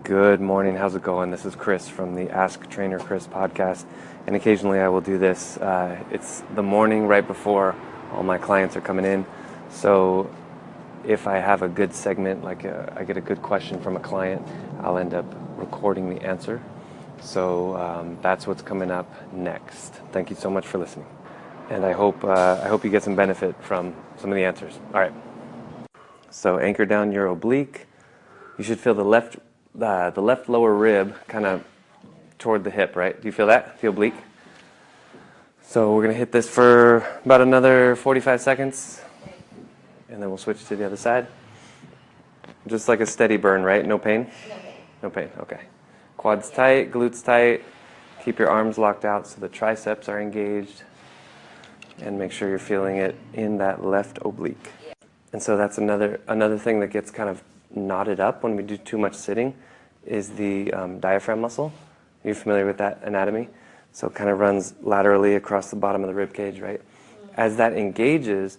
Good morning. How's it going? This is Chris from the Ask Trainer Chris podcast, and occasionally I will do this. It's the morning right before all my clients are coming in, so if I have a good segment, like I get a good question from a client, I'll end up recording the answer. So that's what's coming up next. Thank you so much for listening, and I hope you get some benefit from some of the answers. All right. So anchor down your oblique. You should feel the left lower rib kind of toward the hip, right? Do you feel that? The oblique? So we're going to hit this for about another 45 seconds, and then we'll switch to the other side. Just like a steady burn, right? No pain? No pain. No pain, okay. Quads tight, glutes tight. Keep your arms locked out so the triceps are engaged. And make sure you're feeling it in that left oblique. And so that's another thing that gets kind of knotted up when we do too much sitting is the diaphragm muscle. Are you familiar with that anatomy? So it kind of runs laterally across the bottom of the rib cage, right? As that engages,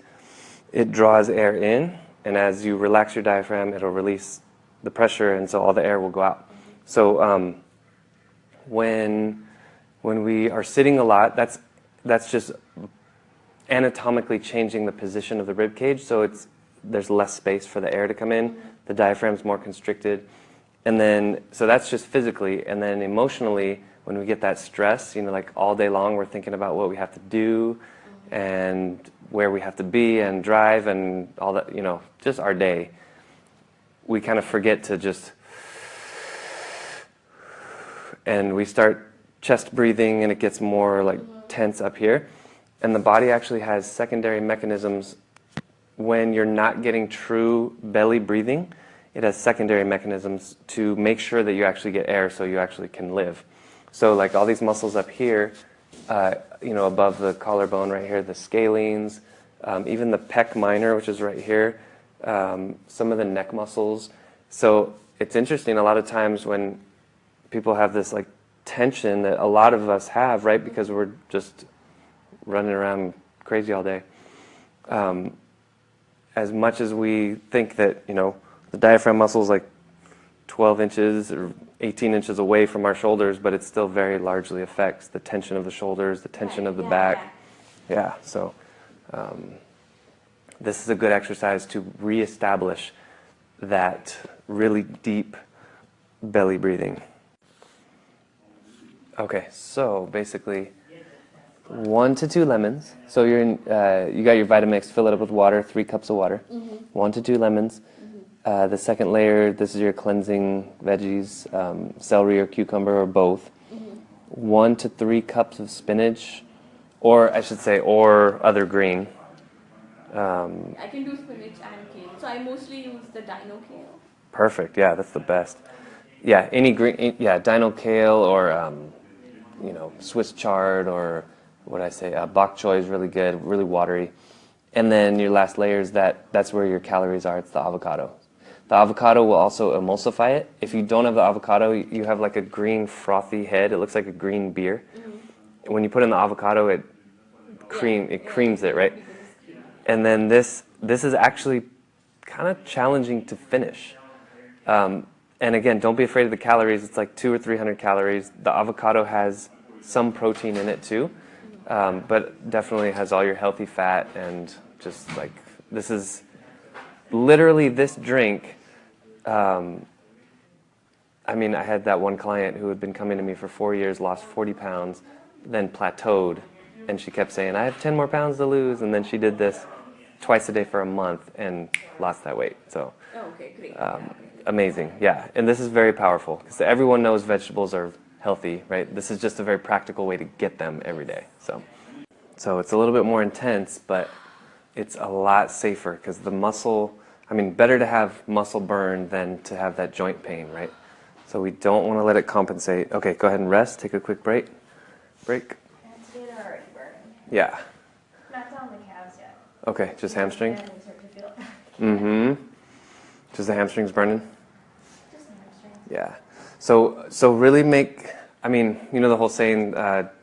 it draws air in, and as you relax your diaphragm, it'll release the pressure, and so all the air will go out. So when we are sitting a lot, that's just anatomically changing the position of the rib cage, so there's less space for the air to come in. The diaphragm's more constricted. And then, so that's just physically. And then emotionally, when we get that stress, like all day long we're thinking about what we have to do and where we have to be and drive and all that, just our day. We kind of forget to just, and we start chest breathing and it gets more like tense up here. And the body actually has secondary mechanisms. When you're not getting true belly breathing, it has secondary mechanisms to make sure that you actually get air so you actually can live. So like all these muscles up here, above the collarbone right here, the scalenes, even the pec minor, which is right here, some of the neck muscles. So it's interesting, a lot of times when people have this like tension that a lot of us have, right, because we're just running around crazy all day. As much as we think that, the diaphragm muscle is like 12 inches or 18 inches away from our shoulders, but it still very largely affects the tension of the shoulders, the tension of the back. Yeah, so this is a good exercise to reestablish that really deep belly breathing. Okay, so basically 1 to 2 lemons. So you got your Vitamix, fill it up with water, 3 cups of water. 1 to 2 lemons. The second layer, this is your cleansing veggies, celery or cucumber or both. 1 to 3 cups of spinach, or I should say, or other green. I can do spinach and kale. So I mostly use the dino kale. Perfect. Yeah, that's the best. Yeah, any green. Yeah, dino kale or Swiss chard or what I say, bok choy is really good, really watery. And then your last layer is that's where your calories are. It's the avocado. The avocado will also emulsify it. If you don't have the avocado, you have like a green frothy head. It looks like a green beer. When you put in the avocado, it creams it, right? And then this is actually kind of challenging to finish. And again, don't be afraid of the calories. It's like 200 or 300 calories. The avocado has some protein in it too, but definitely has all your healthy fat, and just like this is literally this drink. I had that one client who had been coming to me for 4 years, lost 40 pounds, then plateaued, and she kept saying, I have 10 more pounds to lose, and then she did this twice a day for a month and lost that weight. So, okay, great. Amazing, yeah. And this is very powerful because everyone knows vegetables are healthy, right? This is just a very practical way to get them every day. So it's a little bit more intense, but it's a lot safer because the muscle, better to have muscle burn than to have that joint pain, right? So we don't want to let it compensate. Okay, go ahead and rest. Take a quick break. Today they're already burning. Yeah. Not on the calves yet. Okay, just hamstring? And they start to feel it. Mm-hmm. Just the hamstrings burning? Just the hamstring. Yeah. So really make, the whole saying,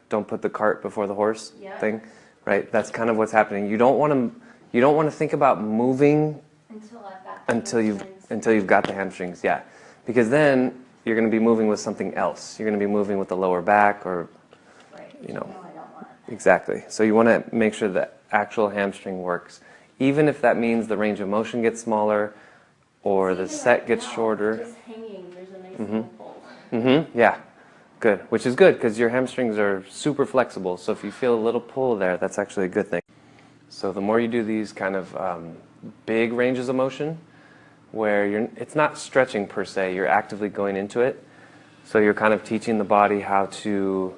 don't put the cart before the horse thing, right? That's kind of what's happening. You don't want to think about moving until I've got the until you've got the hamstrings, yeah. Because then you're going to be moving with something else. You're going to be moving with the lower back or, Right. you know. No, I don't want it. Exactly. So you want to make sure the actual hamstring works. Even if that means the range of motion gets smaller or the set gets shorter. Just hanging, there's a nice little pulse. Yeah, good. Which is good because your hamstrings are super flexible. So if you feel a little pull there, that's actually a good thing. So the more you do these kind of big ranges of motion, where it's not stretching per se, you're actively going into it. So you're kind of teaching the body how to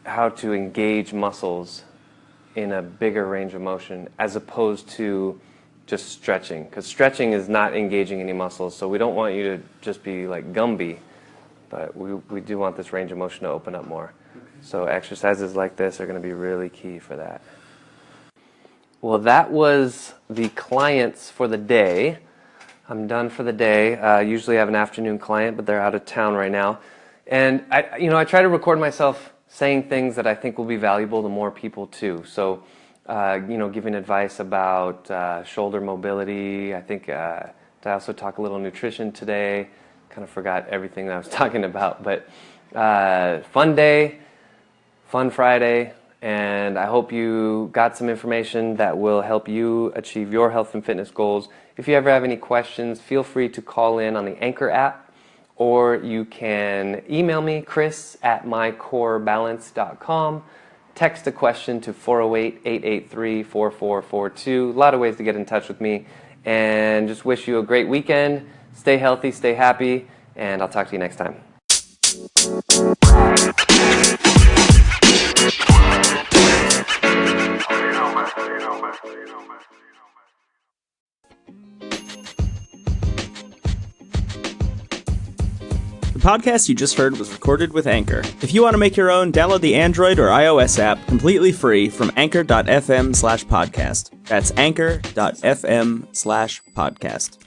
engage muscles in a bigger range of motion as opposed to just stretching, because stretching is not engaging any muscles, so we don't want you to just be like Gumby, but we do want this range of motion to open up more. So exercises like this are going to be really key for that. Well, that was the clients for the day. I'm done for the day. Usually I have an afternoon client, but they're out of town right now. And I try to record myself saying things that I think will be valuable to more people too. So, giving advice about shoulder mobility. I think I also talk a little nutrition today. Kind of forgot everything that I was talking about, but fun day, fun Friday, and I hope you got some information that will help you achieve your health and fitness goals. If you ever have any questions, feel free to call in on the Anchor app, or you can email me, chris@mycorebalance.com. Text a question to 408-883-4442. A lot of ways to get in touch with me. And just wish you a great weekend. Stay healthy, stay happy, and I'll talk to you next time. The podcast you just heard was recorded with Anchor. If you want to make your own, download the Android or iOS app completely free from anchor.fm/podcast. That's anchor.fm/podcast.